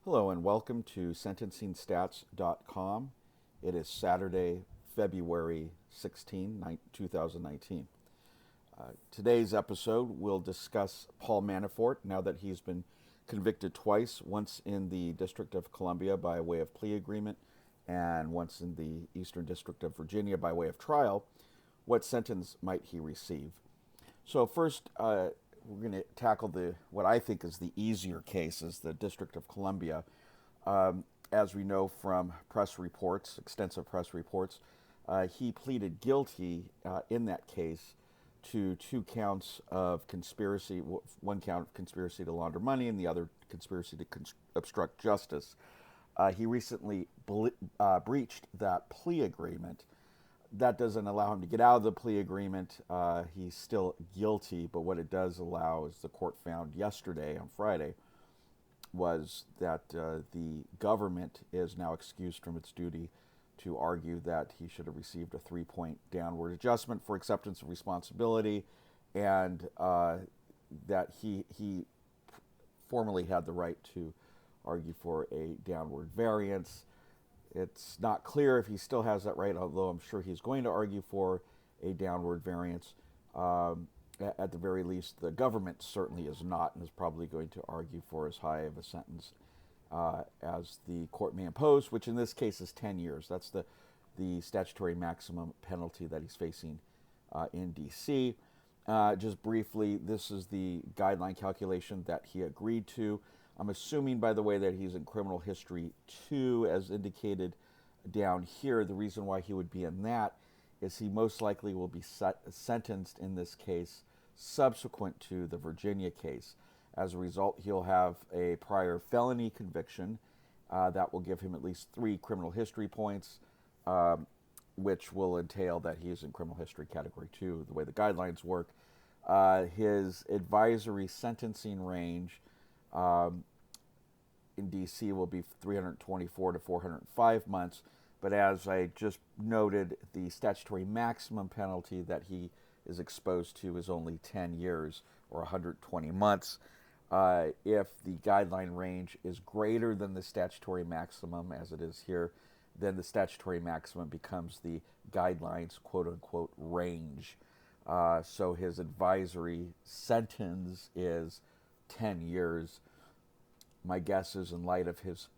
Hello and welcome to sentencingstats.com. It is Saturday, February 16, 2019. Today's episode will discuss Paul Manafort now that he's been convicted twice, once in the District of Columbia by way of plea agreement and once in the Eastern District of Virginia by way of trial. What sentence might he receive? So first, we're going to tackle what I think is the easier cases, the District of Columbia. As we know from press reports, extensive press reports, he pleaded guilty in that case to two counts of conspiracy, one count of conspiracy to launder money and the other conspiracy to obstruct justice. He recently breached that plea agreement. That doesn't allow him to get out of the plea agreement. He's still guilty, but what it does allow, as the court found yesterday on Friday, was that the government is now excused from its duty to argue that he should have received a 3-point downward adjustment for acceptance of responsibility, and that he formally had the right to argue for a downward variance. It's not clear if he still has that right, although I'm sure he's going to argue for a downward variance. At the very least, the government certainly is not, and is probably going to argue for as high of a sentence as the court may impose, which in this case is 10 years. That's the statutory maximum penalty that he's facing in DC. Just briefly, this is the guideline calculation that he agreed to. I'm assuming, by the way, that he's in criminal history 2, as indicated down here. The reason why he would be in that is he most likely will be sentenced in this case subsequent to the Virginia case. As a result, he'll have a prior felony conviction that will give him at least 3 criminal history points, which will entail that he is in criminal history category 2, the way the guidelines work. His advisory sentencing range in DC will be 324 to 405 months, but as I just noted, the statutory maximum penalty that he is exposed to is only 10 years or 120 months. If the guideline range is greater than the statutory maximum, as it is here, then the statutory maximum becomes the guidelines quote-unquote range. So his advisory sentence is 10 years. My guess is, in light of his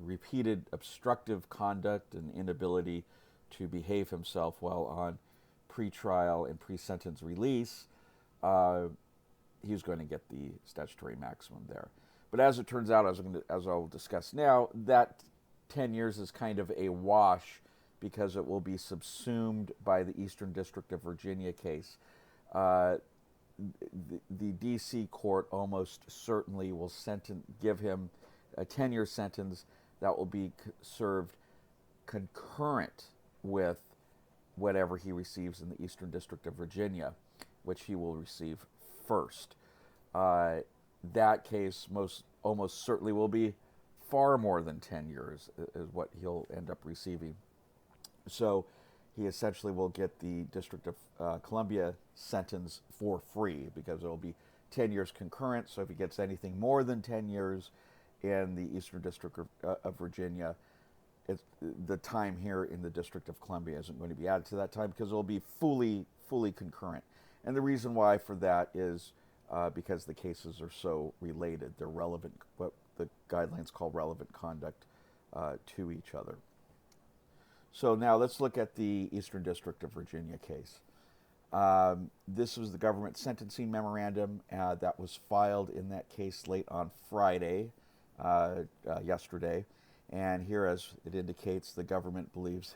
repeated obstructive conduct and inability to behave himself while on pretrial and pre-sentence release, he's going to get the statutory maximum there. But as it turns out, as I'll discuss now, that 10 years is kind of a wash because it will be subsumed by the Eastern District of Virginia case. The D.C. court almost certainly will give him a 10-year sentence that will be served concurrent with whatever he receives in the Eastern District of Virginia, which he will receive first. That case almost certainly will be far more than 10 years is what he'll end up receiving. So he essentially will get the District of Columbia sentence for free because it will be 10 years concurrent. So if he gets anything more than 10 years in the Eastern District of Virginia, the time here in the District of Columbia isn't going to be added to that time because it will be fully concurrent. And the reason why for that is because the cases are so related. They're relevant, what the guidelines call relevant conduct to each other. So now let's look at the Eastern District of Virginia case. This was the government sentencing memorandum that was filed in that case late on Friday, yesterday. And here, as it indicates, the government believes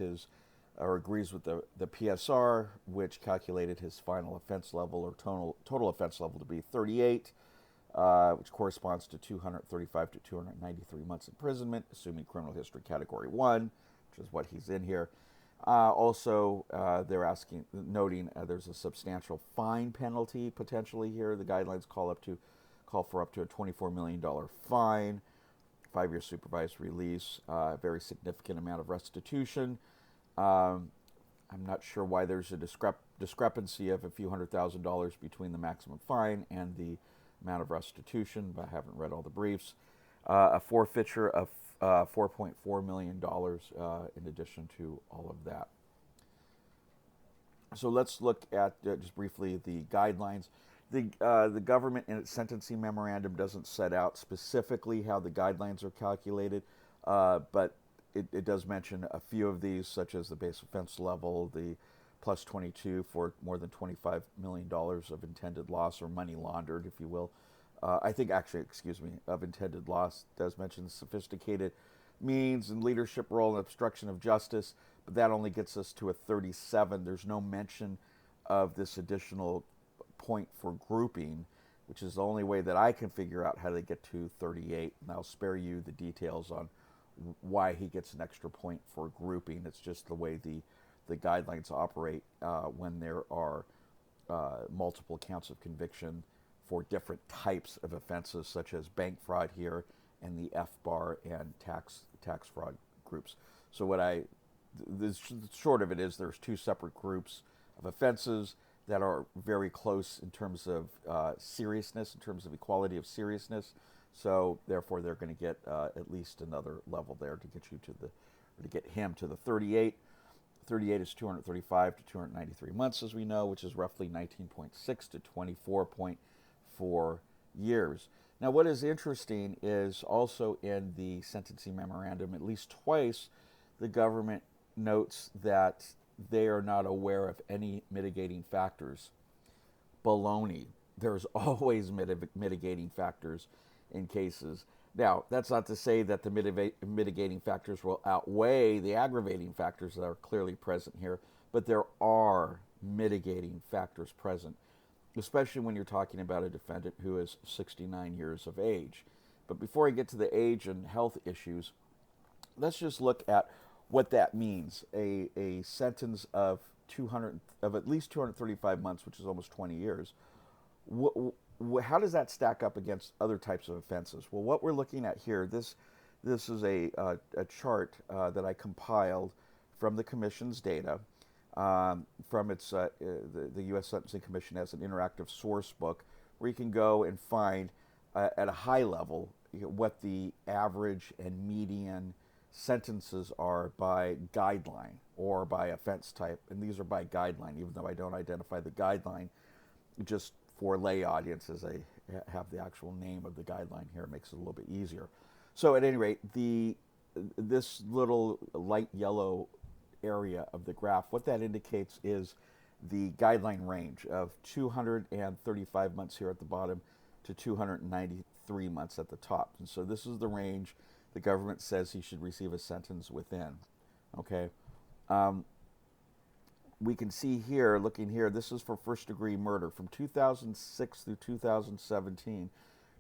or agrees with the PSR, which calculated his final offense level or total offense level to be 38, which corresponds to 235 to 293 months imprisonment, assuming criminal history category 1, which is what he's in here. Also, they're noting there's a substantial fine penalty potentially here. The guidelines call for up to a $24 million fine, 5-year supervised release, a very significant amount of restitution. I'm not sure why there's a discrepancy of a few $100,000 between the maximum fine and the amount of restitution, but I haven't read all the briefs. a forfeiture of $4.4 million in addition to all of that. So let's look at just briefly the guidelines. The government in its sentencing memorandum doesn't set out specifically how the guidelines are calculated, but it does mention a few of these, such as the base offense level, the plus 22 for more than $25 million of intended loss or money laundered, if you will. I think actually, excuse me, of intended loss does mention sophisticated means and leadership role and obstruction of justice, but that only gets us to a 37. There's no mention of this additional point for grouping, which is the only way that I can figure out how to get to 38. And I'll spare you the details on why he gets an extra point for grouping. It's just the way the guidelines operate when there are multiple counts of conviction for different types of offenses, such as bank fraud here and the F-bar and tax fraud groups. So the short of it is there's two separate groups of offenses that are very close in terms of seriousness, in terms of equality of seriousness. So therefore, they're going to get at least another level there to get him to the 38. 38 is 235 to 293 months, as we know, which is roughly 19.6 to 24.4 years. Now, what is interesting is also in the sentencing memorandum, at least twice, the government notes that they are not aware of any mitigating factors. Baloney. There's always mitigating factors in cases. Now, that's not to say that the mitigating factors will outweigh the aggravating factors that are clearly present here, but there are mitigating factors present, especially when you're talking about a defendant who is 69 years of age. But before I get to the age and health issues, let's just look at what that means. A sentence of at least 235 months, which is almost 20 years. How does that stack up against other types of offenses? Well, what we're looking at here, this is a chart that I compiled from the Commission's data, from its the U.S. Sentencing Commission has an interactive source book where you can go and find at a high level what the average and median sentences are by guideline or by offense type, and these are by guideline, even though I don't identify the guideline. Just for lay audiences, I have the actual name of the guideline here. It makes it a little bit easier. So at any rate, this little light yellow area of the graph, what that indicates is the guideline range of 235 months here at the bottom to 293 months at the top. And so this is the range the government says he should receive a sentence within. Okay. We can see here, looking here, this is for first-degree murder. From 2006 through 2017,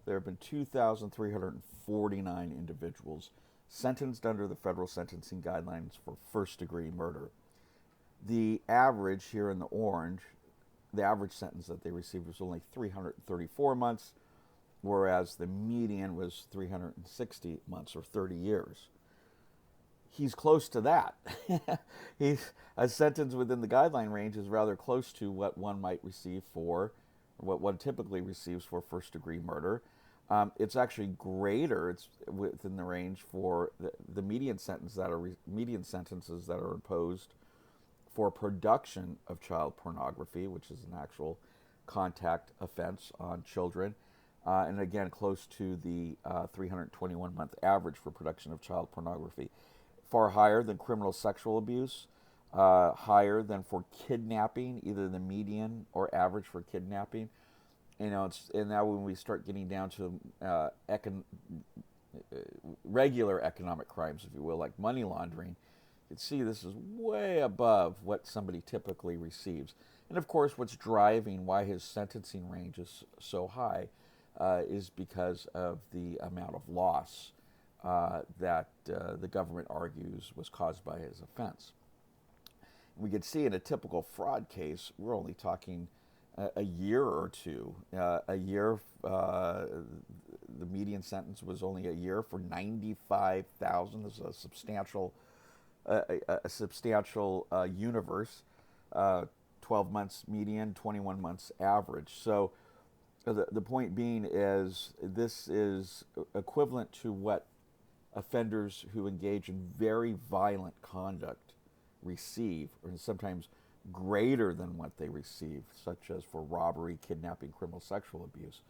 there have been 2,349 individuals sentenced under the federal sentencing guidelines for first-degree murder. The average here in the orange, the average sentence that they received was only 334 months, whereas the median was 360 months, or 30 years. He's close to that. A sentence within the guideline range is rather close to what one might receive for, or what one typically receives for first-degree murder. It's actually greater. It's within the range for the median sentences that are imposed for production of child pornography, which is an actual contact offense on children, and again close to the 321-month average for production of child pornography. Far higher than criminal sexual abuse, higher than for kidnapping, either the median or average for kidnapping. And now when we start getting down to regular economic crimes, if you will, like money laundering, you can see this is way above what somebody typically receives. And of course, what's driving why his sentencing range is so high is because of the amount of loss that the government argues was caused by his offense. We could see in a typical fraud case, we're only talking a year or two. A year, the median sentence was only a year for 95,000. This is a substantial universe. 12 months median, 21 months average. So The point being is this is equivalent to what offenders who engage in very violent conduct receive, or sometimes greater than what they receive, such as for robbery, kidnapping, criminal sexual abuse.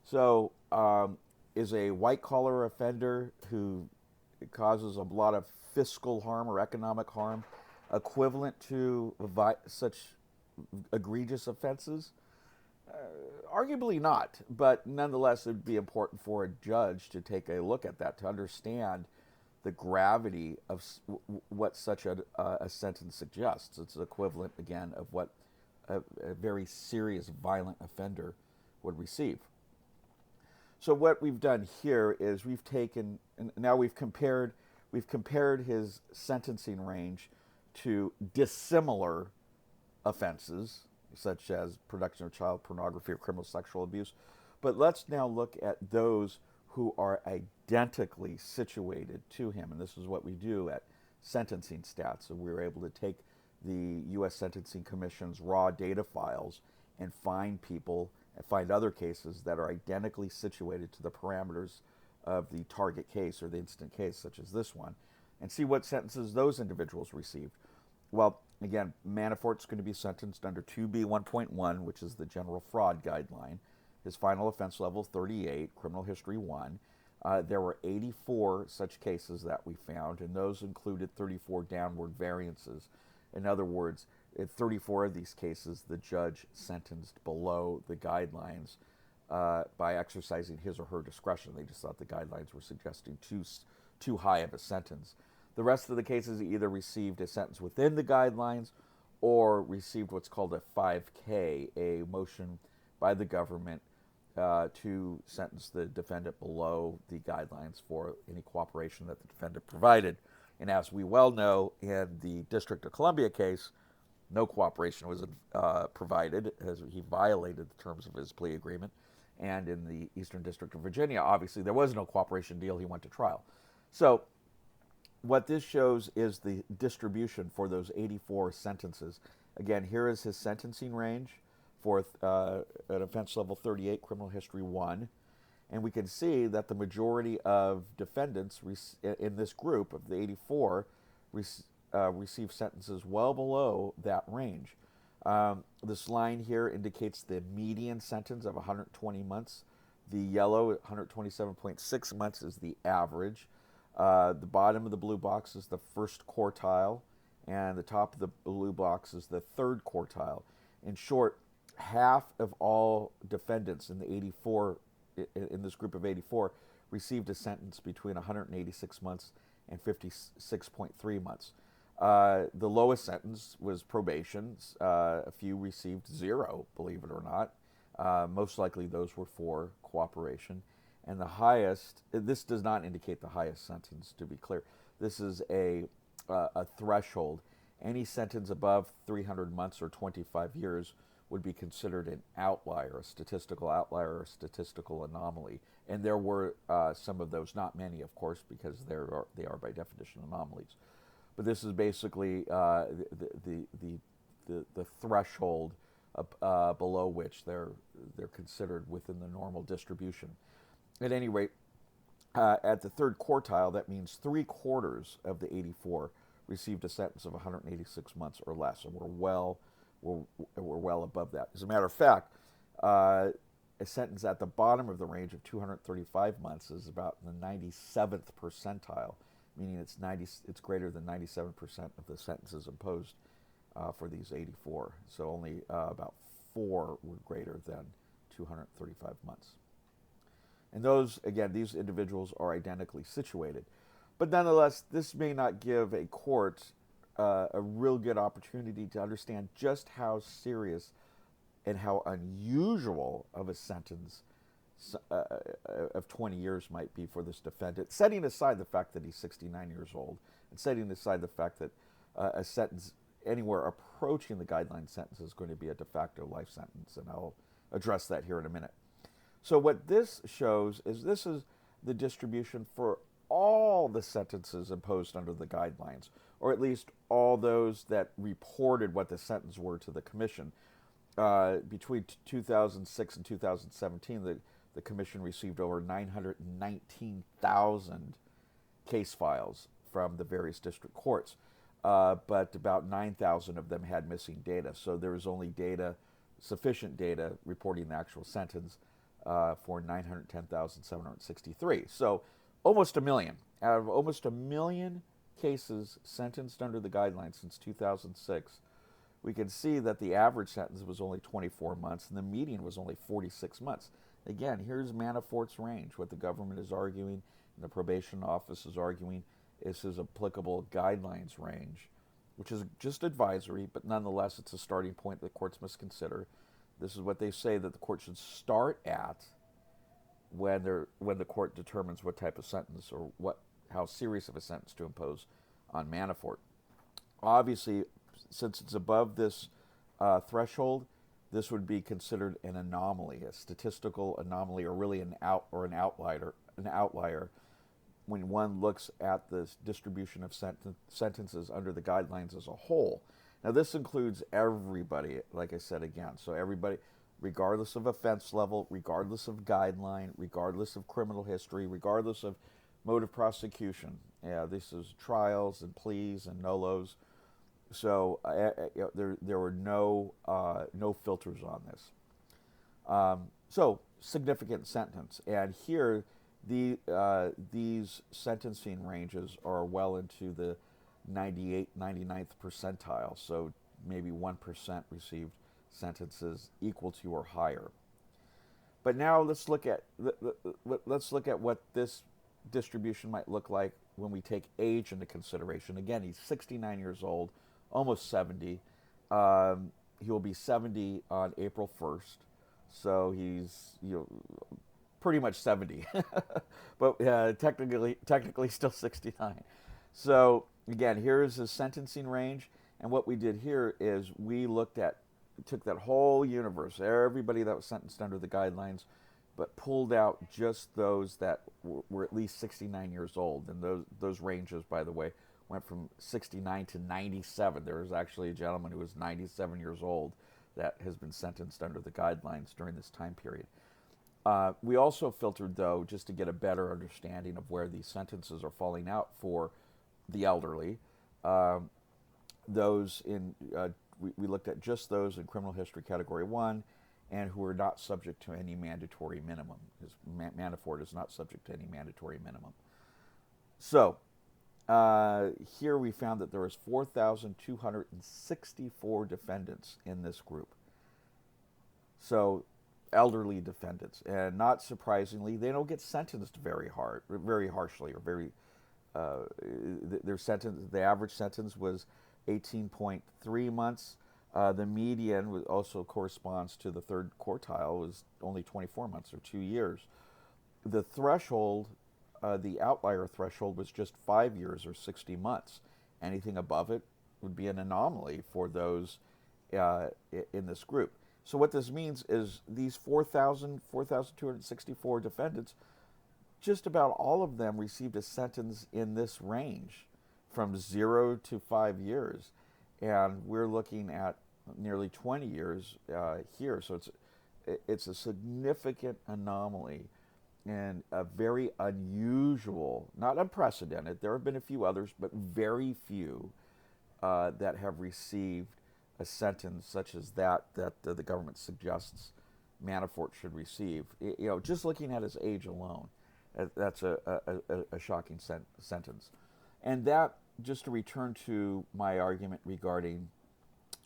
So, is a white collar offender who causes a lot of fiscal harm or economic harm equivalent to such egregious offenses? Arguably not, but nonetheless, it would be important for a judge to take a look at that to understand the gravity of what such a sentence suggests. It's equivalent, again, of what a very serious violent offender would receive. So what we've done here is we've taken, and now we've compared his sentencing range to dissimilar offenses, such as production of child pornography or criminal sexual abuse. But let's now look at those who are identically situated to him. And this is what we do at sentencing stats. So we were able to take the U.S. Sentencing Commission's raw data files and find people and find other cases that are identically situated to the parameters of the target case or the incident case, such as this one, and see what sentences those individuals received. Well, again, Manafort's going to be sentenced under 2B1.1, which is the general fraud guideline. His final offense level, 38, criminal history 1. There were 84 such cases that we found, and those included 34 downward variances. In other words, in 34 of these cases, the judge sentenced below the guidelines by exercising his or her discretion. They just thought the guidelines were suggesting too high of a sentence. The rest of the cases either received a sentence within the guidelines or received what's called a 5K, a motion by the government to sentence the defendant below the guidelines for any cooperation that the defendant provided. And as we well know, in the District of Columbia case, no cooperation was provided as he violated the terms of his plea agreement. And in the Eastern District of Virginia, obviously there was no cooperation deal. He went to trial. So what this shows is the distribution for those 84 sentences. Again, here is his sentencing range for an offense level 38, criminal history 1. And we can see that the majority of defendants in this group of the 84 receive sentences well below that range. This line here indicates the median sentence of 120 months. The yellow, 127.6 months, is the average. The bottom of the blue box is the first quartile, and the top of the blue box is the third quartile. In short, half of all defendants in the 84, in this group of 84, received a sentence between 186 months and 56.3 months. The lowest sentence was probation. A few received 0, believe it or not. Most likely those were for cooperation. And the highest, this does not indicate the highest sentence, to be clear. This is a threshold. Any sentence above 300 months or 25 years would be considered an outlier, a statistical outlier, or a statistical anomaly. And there were some of those, not many, of course, because they are by definition anomalies. But this is basically the threshold below which they're considered within the normal distribution. At any rate, at the third quartile, that means 3/4 of the 84 received a sentence of 186 months or less, and we're well above that. As a matter of fact, a sentence at the bottom of the range of 235 months is about the 97th percentile, meaning it's greater than 97% of the sentences imposed for these 84. So only about 4 were greater than 235 months. And those, again, these individuals are identically situated. But nonetheless, this may not give a court a real good opportunity to understand just how serious and how unusual of a sentence of 20 years might be for this defendant, setting aside the fact that he's 69 years old, and setting aside the fact that a sentence anywhere approaching the guideline sentence is going to be a de facto life sentence, and I'll address that here in a minute. So what this shows is this is the distribution for all the sentences imposed under the guidelines, or at least all those that reported what the sentence were to the commission. between 2006 and 2017, the commission received over 919,000 case files from the various district courts, but about 9,000 of them had missing data. So there was only sufficient data reporting the actual sentence for 910,763. So almost a million. Out of almost a million cases sentenced under the guidelines since 2006, we can see that the average sentence was only 24 months and the median was only 46 months. Again, here's Manafort's range. What the government is arguing and the probation office is arguing is his applicable guidelines range, which is just advisory, but nonetheless it's a starting point that courts must consider. This is what they say that the court should start at when the court determines what type of sentence or how serious of a sentence to impose on Manafort. Obviously, since it's above this threshold, this would be considered an anomaly, a statistical anomaly, or really an outlier. When one looks at the distribution of sentences under the guidelines as a whole. Now, this includes everybody, like I said again. So everybody, regardless of offense level, regardless of guideline, regardless of criminal history, regardless of mode of prosecution. Yeah, this is trials and pleas and nolos. So there were no filters on this. So significant sentence, and here these sentencing ranges are well into the 99th percentile. So maybe 1% received sentences equal to or higher. But now let's look at what this distribution might look like when we take age into consideration. Again, he's 69 years old, almost 70. He will be 70 on April 1st, so he's pretty much 70, but technically still 69. So again, here's his sentencing range, and what we did here is we took that whole universe, everybody that was sentenced under the guidelines, but pulled out just those that were at least 69 years old. And those ranges, by the way, went from 69 to 97. There was actually a gentleman who was 97 years old that has been sentenced under the guidelines during this time period. We also filtered, though, just to get a better understanding of where these sentences are falling out for the elderly. We looked at just those in criminal history category 1 and who are not subject to any mandatory minimum, because Manafort is not subject to any mandatory minimum. So here we found that there was 4,264 defendants in this group. So elderly defendants, and not surprisingly, they don't get sentenced very harshly, or their sentence. The average sentence was 18.3 months. The median also corresponds to the third quartile, was only 24 months, or 2 years. The threshold, the outlier threshold, was just 5 years, or 60 months. Anything above it would be an anomaly for those in this group. So what this means is these 4,264 defendants, just about all of them received a sentence in this range, from 0 to 5 years. And we're looking at nearly 20 years here. So it's a significant anomaly and a very unusual, not unprecedented. There have been a few others, but very few that have received a sentence such as that the government suggests Manafort should receive. Just looking at his age alone, that's a shocking sentence. And that, just to return to my argument regarding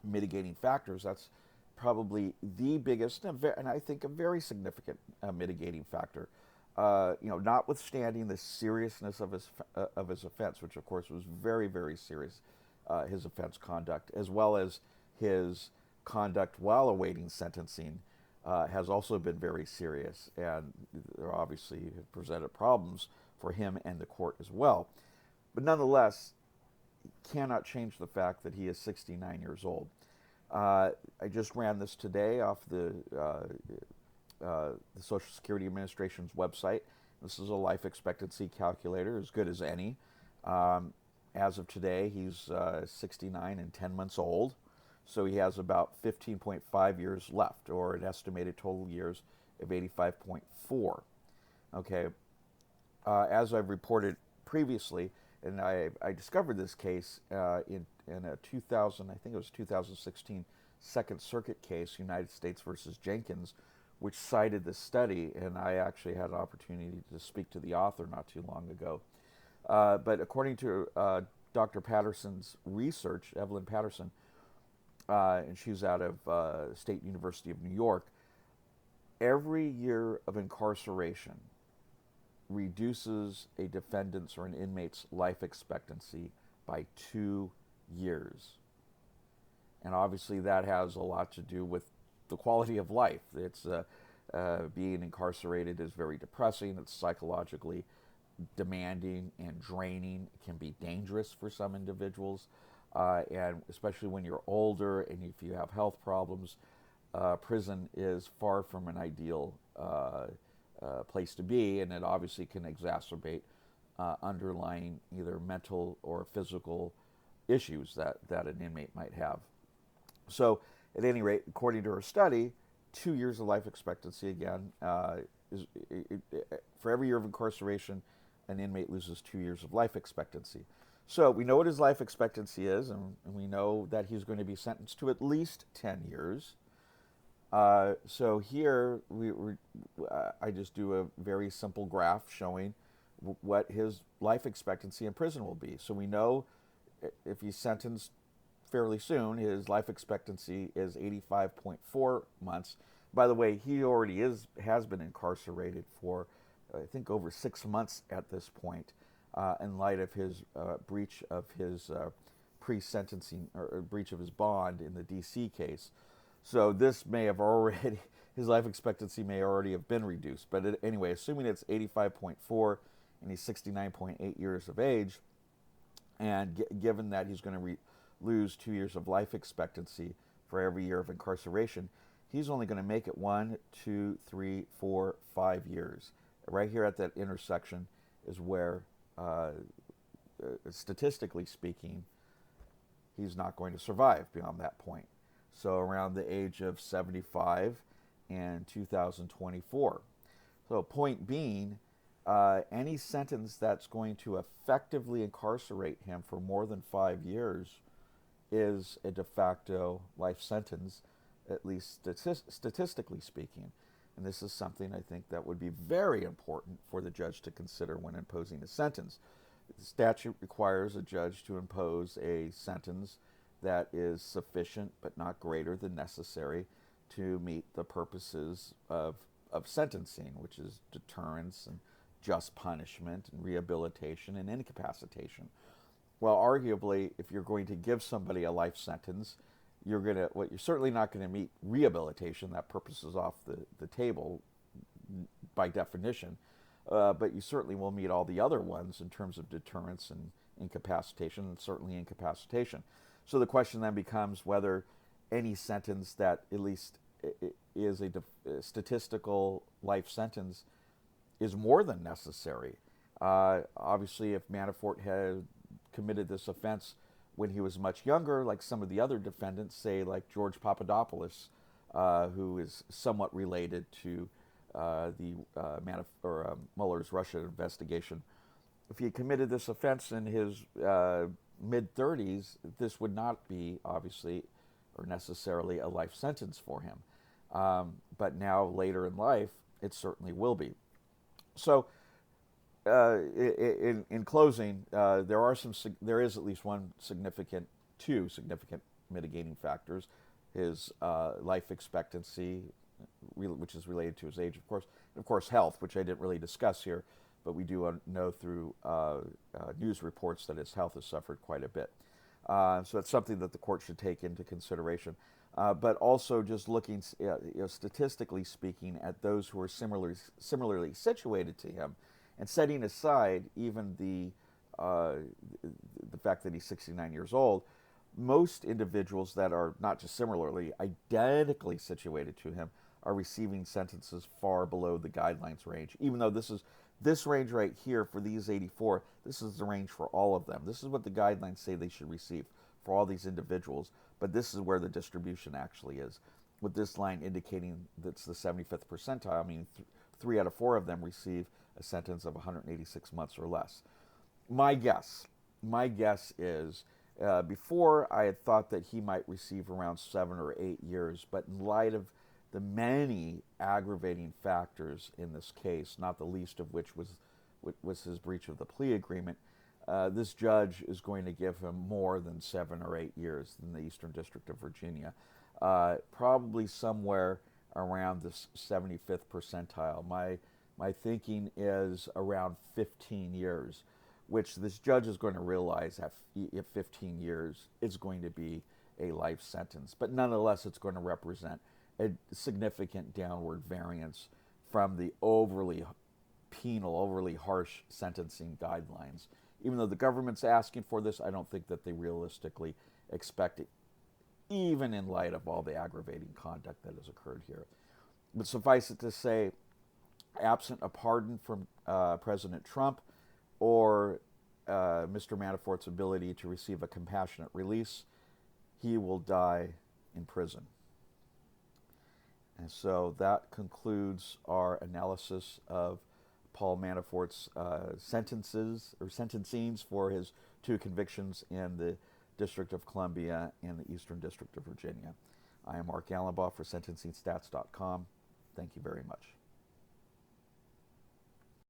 mitigating factors, that's probably the biggest and I think a very significant mitigating factor. Notwithstanding the seriousness of his offense, which of course was very, very serious, his offense conduct, as well as his conduct while awaiting sentencing, has also been very serious, and there obviously have presented problems for him and the court as well. But nonetheless, cannot change the fact that he is 69 years old. I just ran this today off the Social Security Administration's website. This is a life expectancy calculator, as good as any. As of today, he's 69 and 10 months old. So he has about 15.5 years left, or an estimated total years of 85.4. Okay, as I've reported previously, and I discovered this case in a 2000, I think it was 2016 Second Circuit case, United States versus Jenkins, which cited this study, and I actually had an opportunity to speak to the author not too long ago. But according to Dr. Patterson's research, Evelyn Patterson, and she's out of State University of New York, every year of incarceration reduces a defendant's or an inmate's life expectancy by 2 years. And obviously that has a lot to do with the quality of life. It's being incarcerated is very depressing. It's psychologically demanding and draining. It can be dangerous for some individuals, and especially when you're older and if you have health problems, prison is far from an ideal place to be, and it obviously can exacerbate underlying either mental or physical issues that an inmate might have. So, at any rate, according to her study, 2 years of life expectancy again for every year of incarceration, an inmate loses 2 years of life expectancy. So we know what his life expectancy is, and we know that he's going to be sentenced to at least 10 years. So here I just do a very simple graph showing what his life expectancy in prison will be. So we know if he's sentenced fairly soon, his life expectancy is 85.4 months. By the way, he already has been incarcerated for, I think, over 6 months at this point, in light of his breach of his pre-sentencing or breach of his bond in the DC case. So this may have already, his life expectancy may already have been reduced. But anyway, assuming it's 85.4 and he's 69.8 years of age, and given that he's going to lose 2 years of life expectancy for every year of incarceration, he's only going to make it 1, 2, 3, 4, 5 years. Right here at that intersection is where, statistically speaking, he's not going to survive beyond that point. So around the age of 75 and 2024. So point being, any sentence that's going to effectively incarcerate him for more than 5 years is a de facto life sentence, at least statistically speaking. And this is something I think that would be very important for the judge to consider when imposing a sentence. The statute requires a judge to impose a sentence that is sufficient but not greater than necessary to meet the purposes of sentencing, which is deterrence and just punishment and rehabilitation and incapacitation. Well, arguably, if you're going to give somebody a life sentence, you're certainly not going to meet rehabilitation. That purpose is off the table by definition, but you certainly will meet all the other ones in terms of deterrence and incapacitation, and certainly incapacitation. So the question then becomes whether any sentence that at least is a statistical life sentence is more than necessary. Obviously, if Manafort had committed this offense when he was much younger, like some of the other defendants, say like George Papadopoulos, who is somewhat related to Mueller's Russia investigation. If he had committed this offense in his mid-30s, this would not be obviously or necessarily a life sentence for him. But now, later in life, it certainly will be. So, in closing, there is at least two significant mitigating factors: his life expectancy, which is related to his age, of course, and of course health, which I didn't really discuss here, but we do know through news reports that his health has suffered quite a bit. So it's something that the court should take into consideration. But also just looking, statistically speaking, at those who are similarly situated to him, and setting aside even the fact that he's 69 years old, most individuals that are not just similarly, identically situated to him are receiving sentences far below the guidelines range. Even though this range right here for these 84, this is the range for all of them. This is what the guidelines say they should receive: for all these individuals, but this is where the distribution actually is, with this line indicating that's the 75th percentile. I mean, 3 out of 4 of them receive a sentence of 186 months or less. My guess is, before I had thought that he might receive around 7 or 8 years, but in light of the many aggravating factors in this case, not the least of which was his breach of the plea agreement, this judge is going to give him more than 7 or 8 years in the Eastern District of Virginia, probably somewhere around the 75th percentile. My thinking is around 15 years, which this judge is going to realize that if 15 years is going to be a life sentence. But nonetheless, it's going to represent a significant downward variance from the overly penal, overly harsh sentencing guidelines. Even though the government's asking for this, I don't think that they realistically expect it, even in light of all the aggravating conduct that has occurred here. But suffice it to say, absent a pardon from President Trump or Mr. Manafort's ability to receive a compassionate release, he will die in prison. And so that concludes our analysis of Paul Manafort's sentencings for his 2 convictions in the District of Columbia and the Eastern District of Virginia. I am Mark Allenbaugh for sentencingstats.com. Thank you very much.